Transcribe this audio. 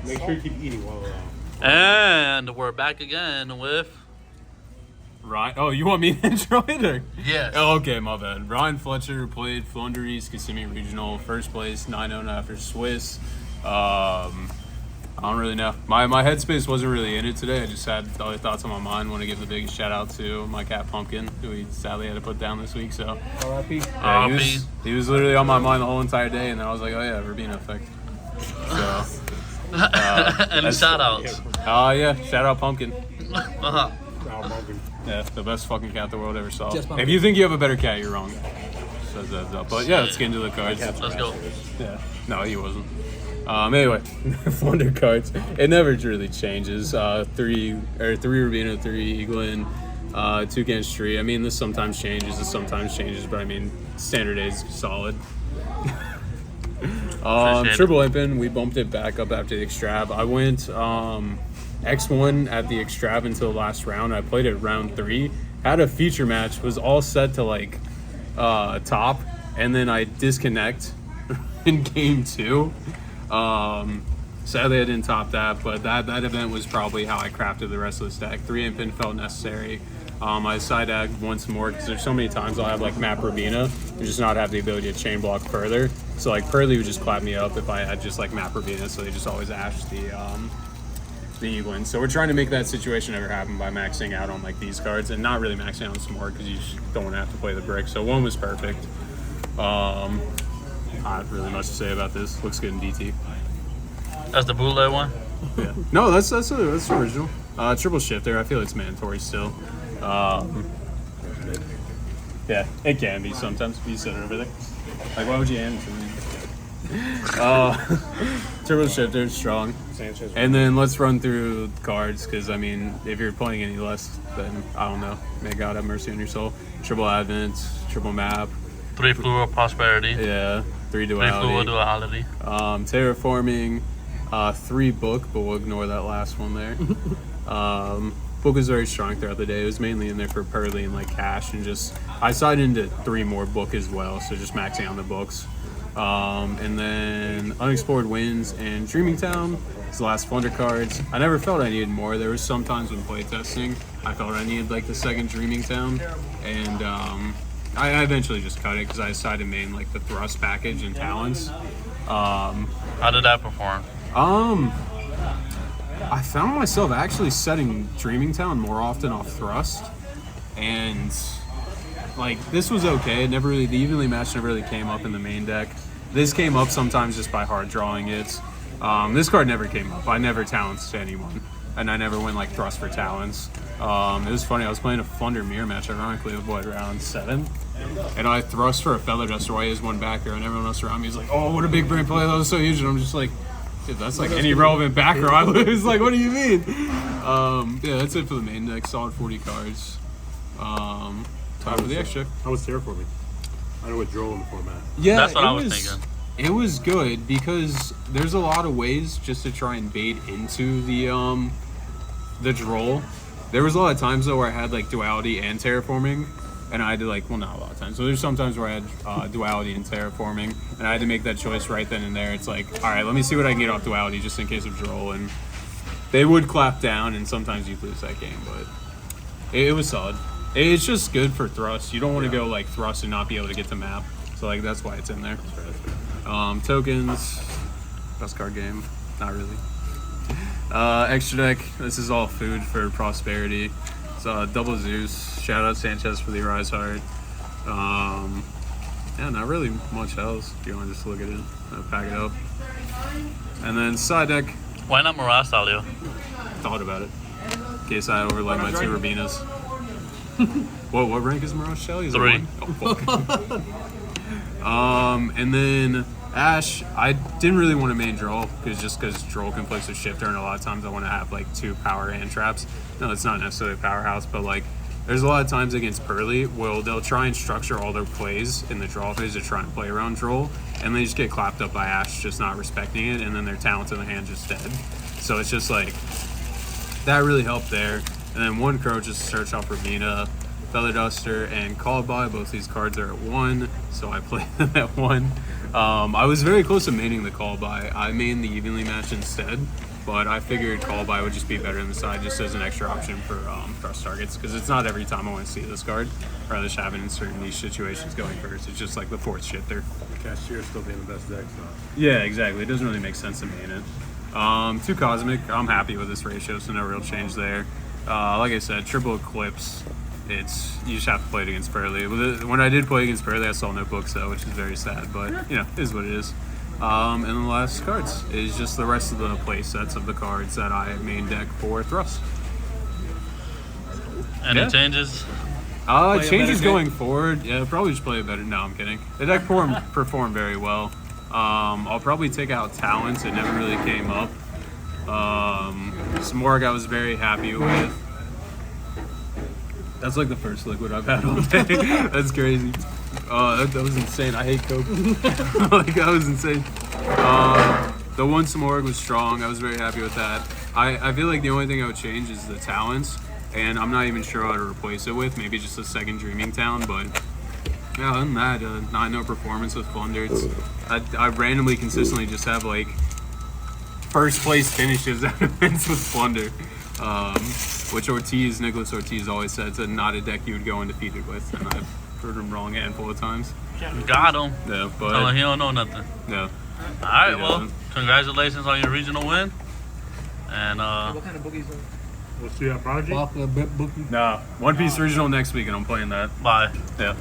Make sure you keep eating while we're on. And we're back again with... Ryan. Oh, you want me to intro it? Or? Yes. Oh, okay, my bad. Ryan Fletcher played Floowandereeze Kissimmee Regional, first place, 9-0 after Swiss. I don't really know. My headspace wasn't really in it today. I just had other thoughts on my mind. Want to give the biggest shout out to my cat Pumpkin, who he sadly had to put down this week. So, R.I.P. yeah, he was literally on my mind the whole entire day, and then I was like, oh yeah, Verbena effect. So, and shout outs. Yeah, shout out Pumpkin. Uh-huh. Yeah, the best fucking cat the world ever saw. If you think you have a better cat, you're wrong. But yeah, let's get into the cards. Let's go. Yeah, no, he wasn't. Anyway, Wonder cards. It never really changes. 3 Verbena, 3 Eaglin, Toucan Street. I mean, this sometimes changes, but I mean, standard A is solid. Triple Impin, we bumped it back up after the Extrav. I went X1 at the Extrav until the last round. I played it round 3. Had a feature match, was all set to like top, and then I disconnect in game 2. Sadly I didn't top that, but that event was probably how I crafted the rest of the stack. 3 Impin felt necessary. I side ag once more because there's so many times I'll have like map Verbena and just not have the ability to chain block further. So like Pearly would just clap me up if I had just like map Verbena, so they just always ash the Eaglin. So we're trying to make that situation never happen by maxing out on like these cards and not really maxing out on Smorg because you just don't want to have to play the brick. So 1 was perfect. Not really much to say about this. Looks good in DT. That's the bootleg one? Yeah. No, that's original. Triple shifter. I feel it's mandatory still. Yeah, it can be sometimes. You said it over there. Like, why would you hand it to me? Triple shifter, strong. Sanchez. And then let's run through the cards because, I mean, if you're playing any less, then I don't know. May God have mercy on your soul. Triple Advent, triple map. 3 Fluid Prosperity. Yeah, 3 3 duality. Fluid Duality. Terraforming, 3 book, but we'll ignore that last one there. Book was very strong throughout the day. It was mainly in there for Pearly and like cash, and just I sided into 3 more book as well, so just maxing on the books. And then Unexplored Winds and Dreaming Town is the last Wonder cards. I never felt I needed more. There was some times when playtesting I felt I needed like the second Dreaming Town, and I eventually just cut it because I decided to main like the thrust package and talents. How did that perform? I found myself actually setting Dreaming Town more often off thrust, and like this was okay. It never really, the evenly match never really came up in the main deck. This came up sometimes just by hard drawing it. This card never came up. I never talents to anyone, and I never went like thrust for talents. It was funny. I was playing a Thunder Mirror match, ironically, of round 7. And I thrust for a Feather Duster while he has 1 backer, and everyone else around me is like, oh, what a big brain play, that was so huge. And I'm just like, dude, that's like any relevant backer I lose. Like, what do you mean? Yeah, that's it for the main deck. Solid 40 cards. Time for the extra. How was Terraforming? I know what Droll in the format. Yeah, That's what I was thinking. It was good because there's a lot of ways just to try and bait into the Droll. There was a lot of times though where I had like duality and terraforming, and I had to like, well, not a lot of times. So there's some times where I had duality and terraforming, and I had to make that choice right then and there. It's like, all right, let me see what I can get off duality just in case of Droll, and they would clap down, and sometimes you'd lose that game, but it was solid. It's just good for thrust. You don't want to go like thrust and not be able to get the map, so like that's why it's in there. Tokens, best card game, not really. Extra deck, this is all food for prosperity. So double Zeus, shout out Sanchez for the Rise Heart. Yeah, not really much else if you want to just look at it, pack it up. And then side deck. Why not Mirage Salio? Thought about it. In case I overlay my 2 Verbenas. What rank is Mirage Shelly? Is 3. It 1? Oh, fuck. And then Ash, I didn't really want to main Droll because Droll conflicts with Shifter, and a lot of times I want to have like 2 power hand traps. No, it's not necessarily a powerhouse, but like there's a lot of times against Pearly where they'll try and structure all their plays in the draw phase to try and play around Droll, and they just get clapped up by Ash just not respecting it, and then their talent in the hand just dead. So it's just like that really helped there. And then 1 Crow just to search out Verbena. Feather Duster, and Called By. Both these cards are at 1, so I play them at 1. I was very close to maining the Called By. I mained the Evenly Match instead, but I figured Called By would just be better in the side, just as an extra option for thrust targets, because it's not every time I want to see this card, or at least have it in certain niche situations going first. It's just like the 4th shifter. Cashier still being the best deck, so. Yeah, exactly. It doesn't really make sense to main it. 2 Cosmic. I'm happy with this ratio, so no real change there. Like I said, triple Eclipse. You just have to play it against Fairly. When I did play against Fairly, I saw no books though, which is very sad, but you know, it is what it is. And then the last cards is just the rest of the play sets of the cards that I main deck for Thrust. Any changes? Changes going forward. Yeah, probably just play it better. No, I'm kidding. The deck performed very well. I'll probably take out Talents. It never really came up. Smorg I was very happy with. That's like the first liquid I've had all day. That's crazy. That was insane. I hate Coke. Like, that was insane. The one Smorg was strong. I was very happy with that. I feel like the only thing I would change is the Talents, and I'm not even sure what to replace it with. Maybe just a second Dreaming Town, but yeah, other than that, 9-0 performance with Floowandereeze. I randomly, consistently just have like first place finishes out of events with Flunder. Which Nicholas Ortiz always said, it's not a deck you would go undefeated with, and I've heard him wrong a handful of times. Got him. Yeah, but He don't know nothing. no. All right, well, congratulations on your regional win. And What kind of boogies are We'll see that project. Nah, One Piece Regional next week, and I'm playing that. bye. Yeah.